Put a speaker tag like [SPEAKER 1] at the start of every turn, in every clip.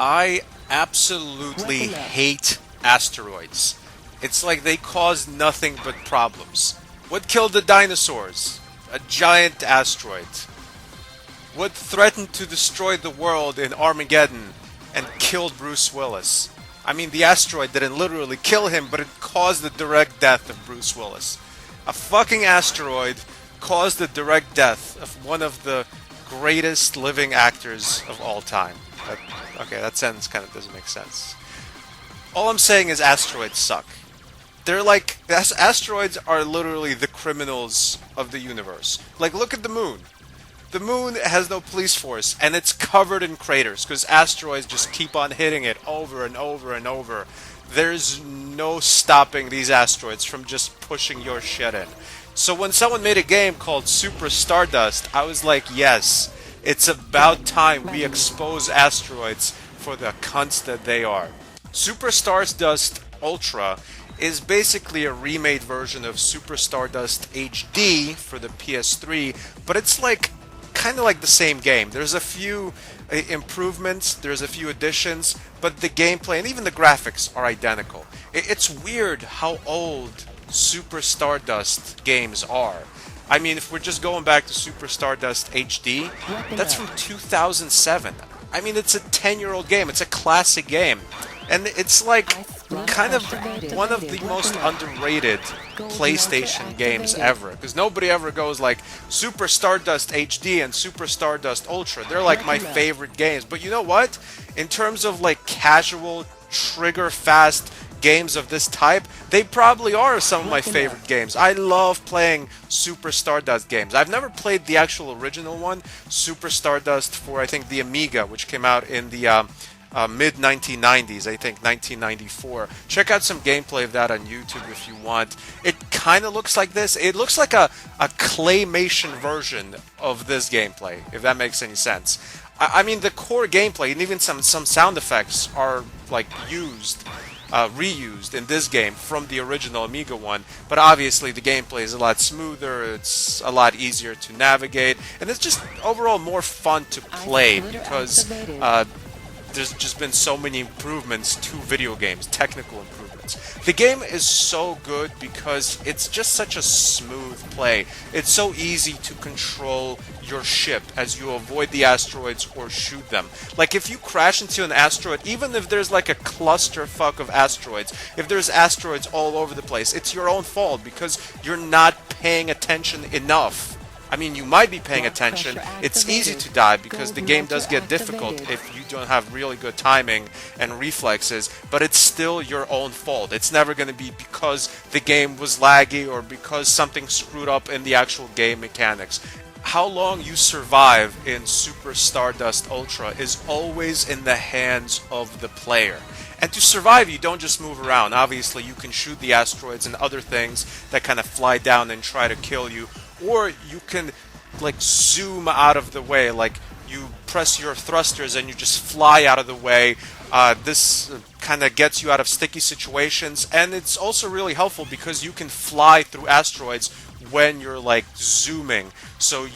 [SPEAKER 1] I absolutely hate asteroids. It's like they cause nothing but problems. What killed the dinosaurs? A giant asteroid. What threatened to destroy the world in Armageddon and killed Bruce Willis? I mean, the asteroid didn't literally kill him, but it caused the direct death of Bruce Willis. A fucking asteroid caused the direct death of one of the greatest living actors of all time. Okay, that sentence kind of doesn't make sense. All I'm saying is asteroids suck. They're like, asteroids are literally the criminals of the universe. Like, look at the moon. The moon has no police force, and it's covered in craters, because asteroids just keep on hitting it over and over and over. There's no stopping these asteroids from just pushing your shit in. So when someone made a game called Super Stardust, I was like, yes, it's about time we expose asteroids for the cunts that they are. Super Stardust Ultra is basically a remade version of Super Stardust HD for the PS3, but it's like kind of like the same game. There's a few improvements, there's a few additions, but the gameplay and even the graphics are identical. It's weird how old Super Stardust games are. I mean, if we're just going back to Super Stardust HD, that's from 2007. I mean, it's a 10-year-old game. It's a classic game. And it's like kind of one of the most underrated PlayStation games ever. Because nobody ever goes like Super Stardust HD and Super Stardust Ultra. They're like my favorite games. But you know what? In terms of like casual, trigger-fast games of this type, they probably are some of my favorite games. I love playing Super Stardust games. I've never played the actual original one, Super Stardust for, I think, the Amiga, which came out in the mid-1990s, I think, 1994. Check out some gameplay of that on YouTube if you want. It kind of looks like this. It looks like a claymation version of this gameplay, if that makes any sense. I mean, the core gameplay and even some sound effects are like reused in this game from the original Amiga one, but obviously the gameplay is a lot smoother, it's a lot easier to navigate, and it's just overall more fun to play because there's just been so many improvements to video games, technical improvements. The game is so good because it's just such a smooth play. It's so easy to control your ship as you avoid the asteroids or shoot them. Like if you crash into an asteroid, even if there's like a clusterfuck of asteroids, if there's asteroids all over the place, it's your own fault because you're not paying attention enough. I mean, you might be paying attention. It's easy to die because the game does get difficult if you don't have really good timing and reflexes, but it's still your own fault. It's never going to be because the game was laggy or because something screwed up in the actual game mechanics. How long you survive in Super Stardust Ultra is always in the hands of the player. And to survive, you don't just move around. Obviously, you can shoot the asteroids and other things that kind of fly down and try to kill you. Or you can like zoom out of the way, like you press your thrusters and you just fly out of the way. This kind of gets you out of sticky situations, and it's also really helpful because you can fly through asteroids when you're like zooming. So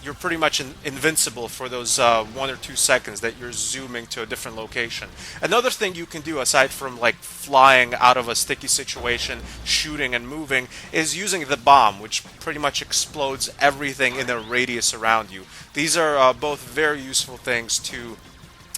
[SPEAKER 1] you're pretty much invincible for those 1 or 2 seconds that you're zooming to a different location. Another thing you can do aside from like flying out of a sticky situation, shooting and moving, is using the bomb, which pretty much explodes everything in a radius around you. These are both very useful things to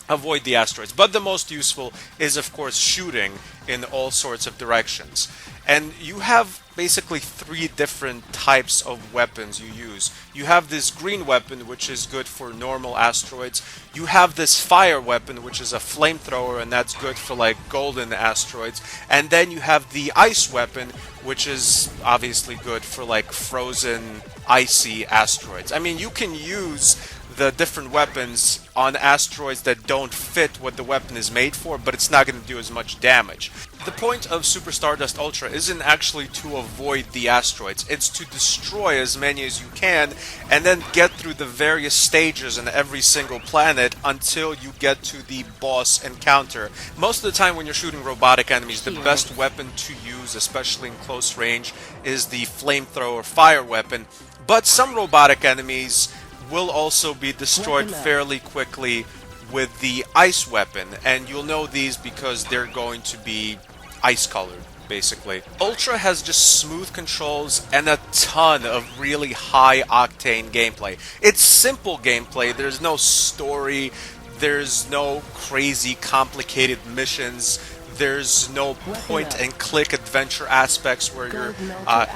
[SPEAKER 1] avoid the asteroids. But the most useful is, of course, shooting in all sorts of directions. And you have basically 3 different types of weapons you use. You have this green weapon, which is good for normal asteroids. You have this fire weapon, which is a flamethrower, and that's good for like golden asteroids. And then you have the ice weapon, which is obviously good for like frozen, icy asteroids. I mean, you can use the different weapons on asteroids that don't fit what the weapon is made for, but it's not going to do as much damage. The point of Super Stardust Ultra isn't actually to avoid the asteroids, it's to destroy as many as you can and then get through the various stages in every single planet until you get to the boss encounter. Most of the time when you're shooting robotic enemies, the best weapon to use, especially in close range, is the flamethrower fire weapon, but some robotic enemies will also be destroyed fairly quickly with the ice weapon, and you'll know these because they're going to be ice colored, basically. Ultra has just smooth controls and a ton of really high octane gameplay. It's simple gameplay, there's no story, there's no crazy complicated missions, there's no point and click adventure aspects where you're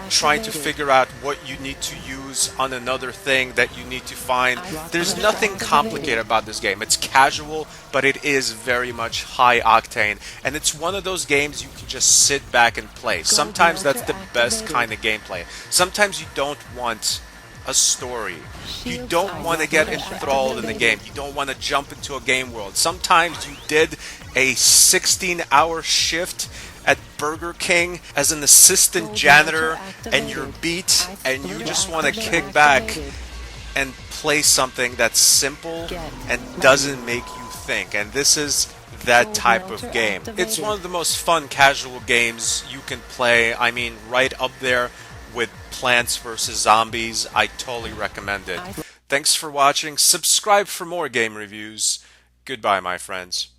[SPEAKER 1] trying to figure out what you need to use on another thing that you need to find. There's nothing complicated about this game. It's casual, but it is very much high octane, and it's one of those games you can just sit back and play. Sometimes that's the best kind of gameplay. Sometimes you don't want a story. You don't want to get enthralled in the game. You don't want to jump into a game world. Sometimes you did a 16-hour shift at Burger King as an assistant janitor and you're beat and you just want to kick back and play something that's simple and doesn't make you think. And this is that type of game. It's one of the most fun casual games you can play. I mean, right up there with Plants vs. Zombies. I totally recommend it. Thanks for watching. Subscribe for more game reviews. Goodbye, my friends.